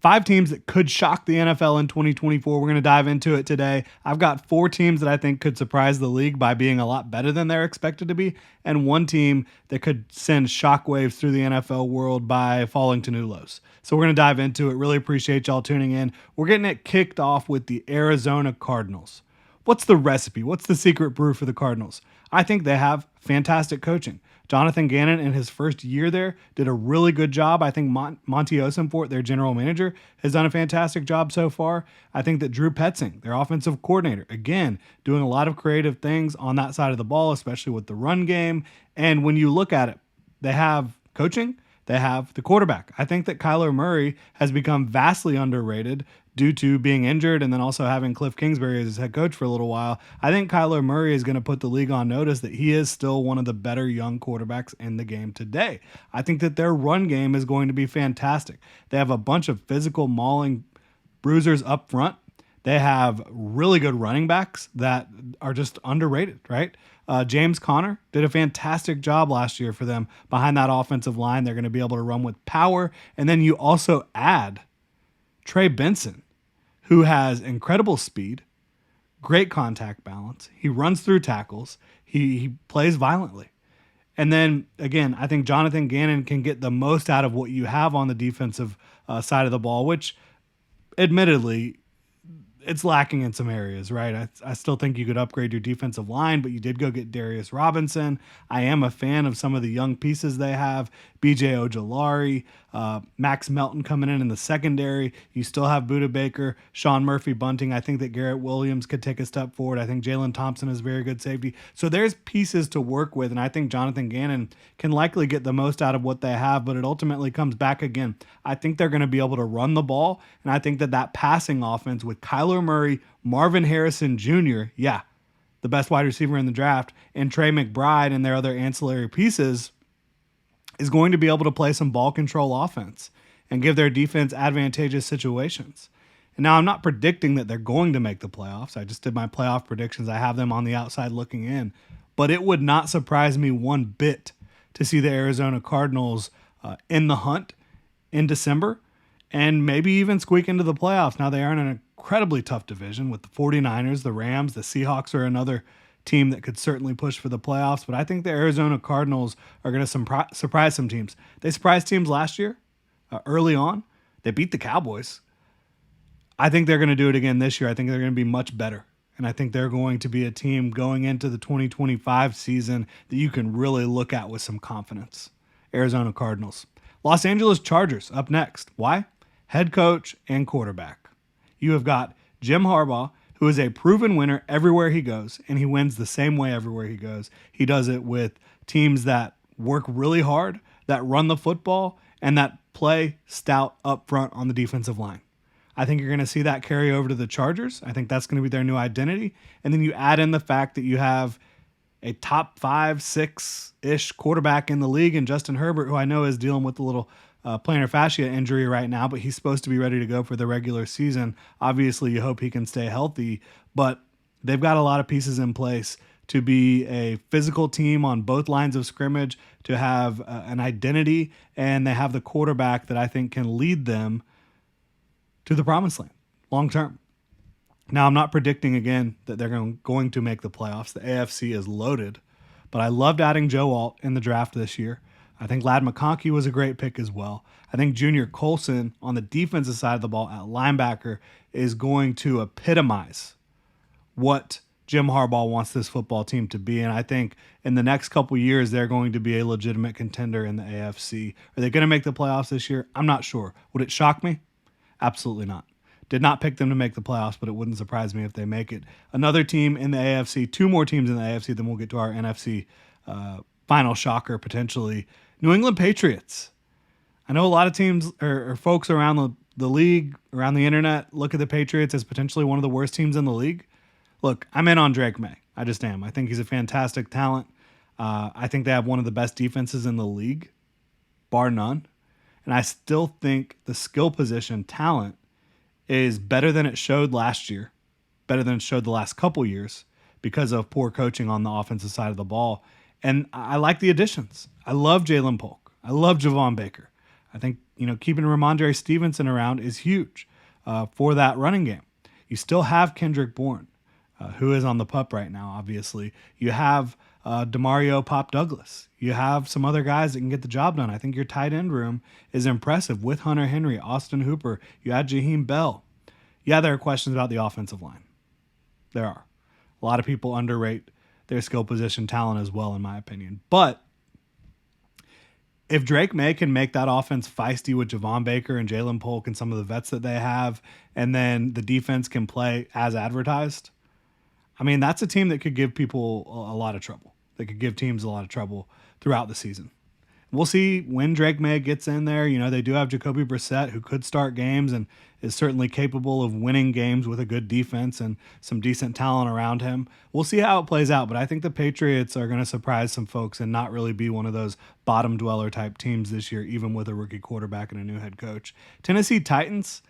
5 teams that could shock the NFL in 2024. We're going to dive into it today. I've got 4 teams that I think could surprise the league by being a lot better than they're expected to be, and 1 team that could send shockwaves through the NFL world by falling to new lows. So we're going to dive into it. Really appreciate y'all tuning in. We're getting it kicked off with the Arizona Cardinals. What's the recipe? What's the secret brew for the Cardinals? I think they have fantastic coaching. Jonathan Gannon, in his first year there, did a really good job. I think Monty Osenfort, their general manager, has done a fantastic job so far. I think that Drew Petzing, their offensive coordinator, again, doing a lot of creative things on that side of the ball, especially with the run game. And when you look at it, they have coaching, they have the quarterback. I think that Kyler Murray has become vastly underrated due to being injured and then also having Cliff Kingsbury as his head coach for a little while. I think Kyler Murray is going to put the league on notice that he is still one of the better young quarterbacks in the game today. I think that their run game is going to be fantastic. They have a bunch of physical mauling bruisers up front. They have really good running backs that are just underrated, right? James Conner did a fantastic job last year for them behind that offensive line. They're going to be able to run with power. And then you also add Trey Benson, who has incredible speed, great contact balance. He runs through tackles. He plays violently. And then, again, I think Jonathan Gannon can get the most out of what you have on the defensive side of the ball, which admittedly, it's lacking in some areas, right? I still think you could upgrade your defensive line, but you did go get Darius Robinson. I am a fan of some of the young pieces they have. BJ Ojolari, Max Melton coming in the secondary. You still have Budda Baker, Sean Murphy-Bunting. I think that Garrett Williams could take a step forward. I think Jalen Thompson is very good safety. So there's pieces to work with, and I think Jonathan Gannon can likely get the most out of what they have, but it ultimately comes back again. I think they're going to be able to run the ball, and I think that passing offense with Kyler Murray, Marvin Harrison Jr., the best wide receiver in the draft, and Trey McBride and their other ancillary pieces is going to be able to play some ball control offense and give their defense advantageous situations. And now I'm not predicting that they're going to make the playoffs. I just did my playoff predictions. I have them on the outside looking in. But it would not surprise me one bit to see the Arizona Cardinals in the hunt in December and maybe even squeak into the playoffs. Now they are in an incredibly tough division with the 49ers, the Rams, the Seahawks are another team that could certainly push for the playoffs, but I think the Arizona Cardinals are going to surprise some teams. They surprised teams last year early on. They beat the Cowboys. I think they're going to do it again this year. I think they're going to be much better, and I think they're going to be a team going into the 2025 season that you can really look at with some confidence. Arizona Cardinals. Los Angeles Chargers up next. Why? Head coach and quarterback. You have got Jim Harbaugh, who is a proven winner everywhere he goes, and he wins the same way everywhere he goes. He does it with teams that work really hard, that run the football, and that play stout up front on the defensive line. I think you're going to see that carry over to the Chargers. I think that's going to be their new identity. And then you add in the fact that you have a top 5, 6-ish quarterback in the league, and Justin Herbert, who I know is dealing with a little plantar fascia injury right now, but he's supposed to be ready to go for the regular season. Obviously, you hope he can stay healthy, but they've got a lot of pieces in place to be a physical team on both lines of scrimmage, to have an identity, and they have the quarterback that I think can lead them to the promised land long term. Now, I'm not predicting again that they're going to make the playoffs. The AFC is loaded, but I loved adding Joe Alt in the draft this year. I think Ladd McConkey was a great pick as well. I think Junior Colson on the defensive side of the ball at linebacker is going to epitomize what Jim Harbaugh wants this football team to be. And I think in the next couple years, they're going to be a legitimate contender in the AFC. Are they going to make the playoffs this year? I'm not sure. Would it shock me? Absolutely not. Did not pick them to make the playoffs, but it wouldn't surprise me if they make it. Another team in the AFC, 2 more teams in the AFC, then we'll get to our NFC final shocker potentially. New England Patriots. I know a lot of teams or folks around the league, around the internet, look at the Patriots as potentially one of the worst teams in the league. Look, I'm in on Drake May. I just am. I think he's a fantastic talent. I think they have one of the best defenses in the league, bar none. And I still think the skill position talent is better than it showed last year, better than it showed the last couple years because of poor coaching on the offensive side of the ball. And I like the additions. I love Jalen Polk. I love Javon Baker. I think, keeping Ramondre Stevenson around is huge for that running game. You still have Kendrick Bourne, who is on the pup right now, obviously. You have Demario Pop Douglas. You have some other guys that can get the job done. I think your tight end room is impressive with Hunter Henry, Austin Hooper. You had Jaheim Bell. Yeah, there are questions about the offensive line. There are. A lot of people underrate their skill position talent as well, in my opinion. But if Drake May can make that offense feisty with Javon Baker and Jalen Polk and some of the vets that they have, and then the defense can play as advertised, I mean, that's a team that could give people a lot of trouble. They could give teams a lot of trouble throughout the season. We'll see when Drake May gets in there. They do have Jacoby Brissett, who could start games and is certainly capable of winning games with a good defense and some decent talent around him. We'll see how it plays out, but I think the Patriots are going to surprise some folks and not really be one of those bottom dweller type teams this year, even with a rookie quarterback and a new head coach. Tennessee Titans,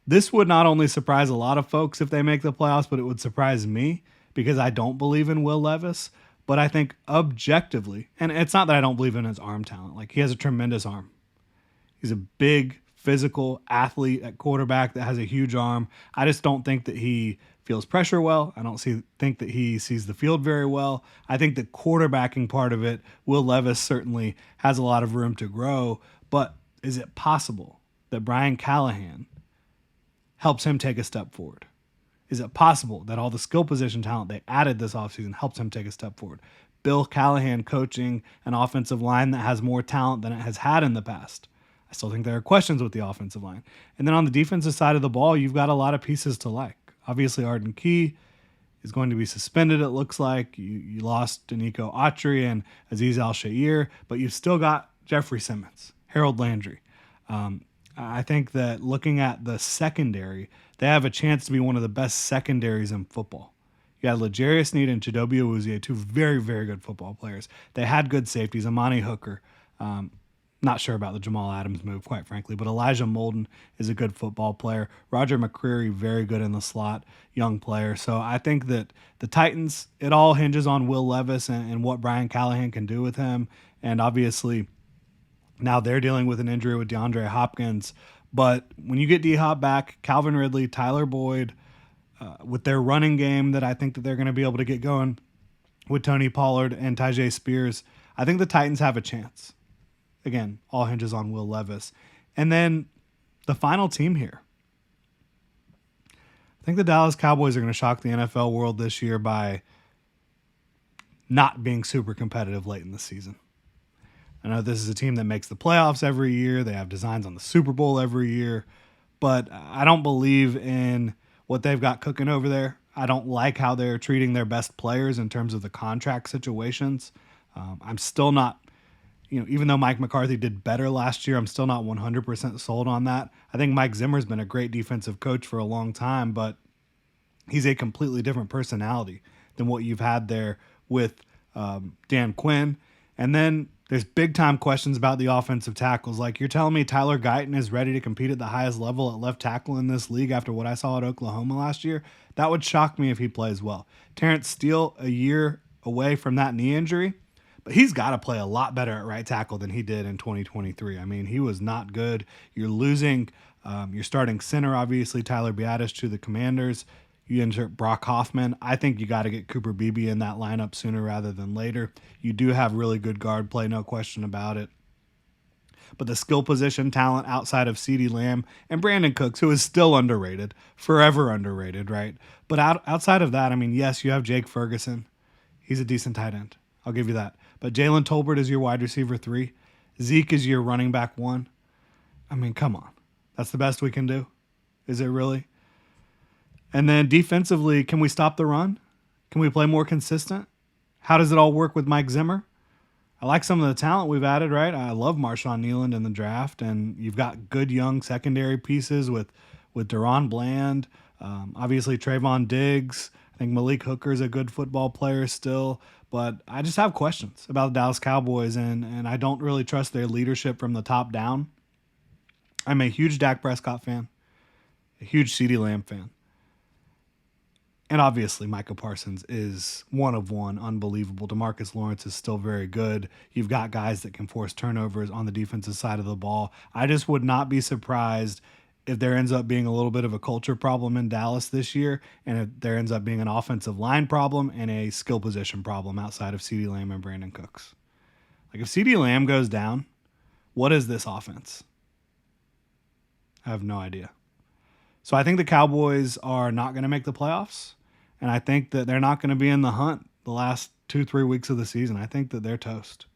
this would not only surprise a lot of folks if they make the playoffs, but it would surprise me because I don't believe in Will Levis. But I think objectively, and it's not that I don't believe in his arm talent. Like, he has a tremendous arm. He's a big, physical athlete at quarterback that has a huge arm. I just don't think that he feels pressure well. I don't think that he sees the field very well. I think the quarterbacking part of it, Will Levis certainly has a lot of room to grow. But is it possible that Brian Callahan helps him take a step forward? Is it possible that all the skill position talent they added this offseason helps him take a step forward? Bill Callahan coaching an offensive line that has more talent than it has had in the past. I still think there are questions with the offensive line. And then on the defensive side of the ball, you've got a lot of pieces to like. Obviously, Arden Key is going to be suspended, it looks like. You lost Danico Autry and Azeez Al-Shaair, but you've still got Jeffrey Simmons, Harold Landry. I think that looking at the secondary, they have a chance to be one of the best secondaries in football. You had L'Jarius Sneed and Chidobe Awuzie, two very, very good football players. They had good safeties. Amani Hooker, not sure about the Jamal Adams move, quite frankly, but Elijah Molden is a good football player. Roger McCreary, very good in the slot, young player. So I think that the Titans, it all hinges on Will Levis and what Brian Callahan can do with him. And obviously, now they're dealing with an injury with DeAndre Hopkins. But when you get D-Hop back, Calvin Ridley, Tyler Boyd, with their running game that I think that they're going to be able to get going with Tony Pollard and Tyjae Spears, I think the Titans have a chance. Again, all hinges on Will Levis. And then the final team here. I think the Dallas Cowboys are going to shock the NFL world this year by not being super competitive late in the season. I know this is a team that makes the playoffs every year. They have designs on the Super Bowl every year. But I don't believe in what they've got cooking over there. I don't like how they're treating their best players in terms of the contract situations. I'm still not, even though Mike McCarthy did better last year, I'm still not 100% sold on that. I think Mike Zimmer's been a great defensive coach for a long time, but he's a completely different personality than what you've had there with Dan Quinn. And then there's big-time questions about the offensive tackles. Like, you're telling me Tyler Guyton is ready to compete at the highest level at left tackle in this league after what I saw at Oklahoma last year? That would shock me if he plays well. Terrence Steele, a year away from that knee injury, but he's got to play a lot better at right tackle than he did in 2023. I mean, he was not good. You're losing your starting center, obviously, Tyler Biadasz, to the Commanders. You insert Brock Hoffman. I think you got to get Cooper Beebe in that lineup sooner rather than later. You do have really good guard play, no question about it. But the skill position talent outside of CeeDee Lamb and Brandon Cooks, who is still underrated, forever underrated, right? But outside of that, I mean, yes, you have Jake Ferguson. He's a decent tight end. I'll give you that. But Jalen Tolbert is your wide receiver 3. Zeke is your running back 1. I mean, come on. That's the best we can do? Is it really? And then defensively, can we stop the run? Can we play more consistent? How does it all work with Mike Zimmer? I like some of the talent we've added, right? I love Marshawn Nealand in the draft, and you've got good young secondary pieces with Deron Bland, obviously Trayvon Diggs. I think Malik Hooker is a good football player still, but I just have questions about the Dallas Cowboys, and I don't really trust their leadership from the top down. I'm a huge Dak Prescott fan, a huge CeeDee Lamb fan. And obviously, Micah Parsons is one of one, unbelievable. DeMarcus Lawrence is still very good. You've got guys that can force turnovers on the defensive side of the ball. I just would not be surprised if there ends up being a little bit of a culture problem in Dallas this year, and if there ends up being an offensive line problem and a skill position problem outside of CeeDee Lamb and Brandon Cooks. Like, if CeeDee Lamb goes down, what is this offense? I have no idea. So I think the Cowboys are not going to make the playoffs, and I think that they're not going to be in the hunt the last 2-3 weeks of the season. I think that they're toast.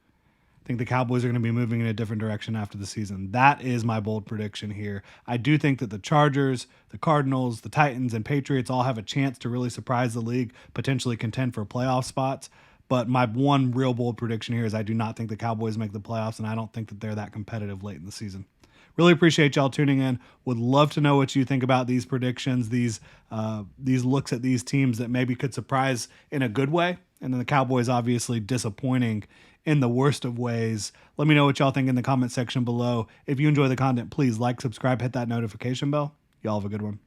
I think the Cowboys are going to be moving in a different direction after the season. That is my bold prediction here. I do think that the Chargers, the Cardinals, the Titans, and Patriots all have a chance to really surprise the league, potentially contend for playoff spots. But my one real bold prediction here is I do not think the Cowboys make the playoffs, and I don't think that they're that competitive late in the season. Really appreciate y'all tuning in. Would love to know what you think about these predictions, these looks at these teams that maybe could surprise in a good way. And then the Cowboys obviously disappointing in the worst of ways. Let me know what y'all think in the comment section below. If you enjoy the content, please like, subscribe, hit that notification bell. Y'all have a good one.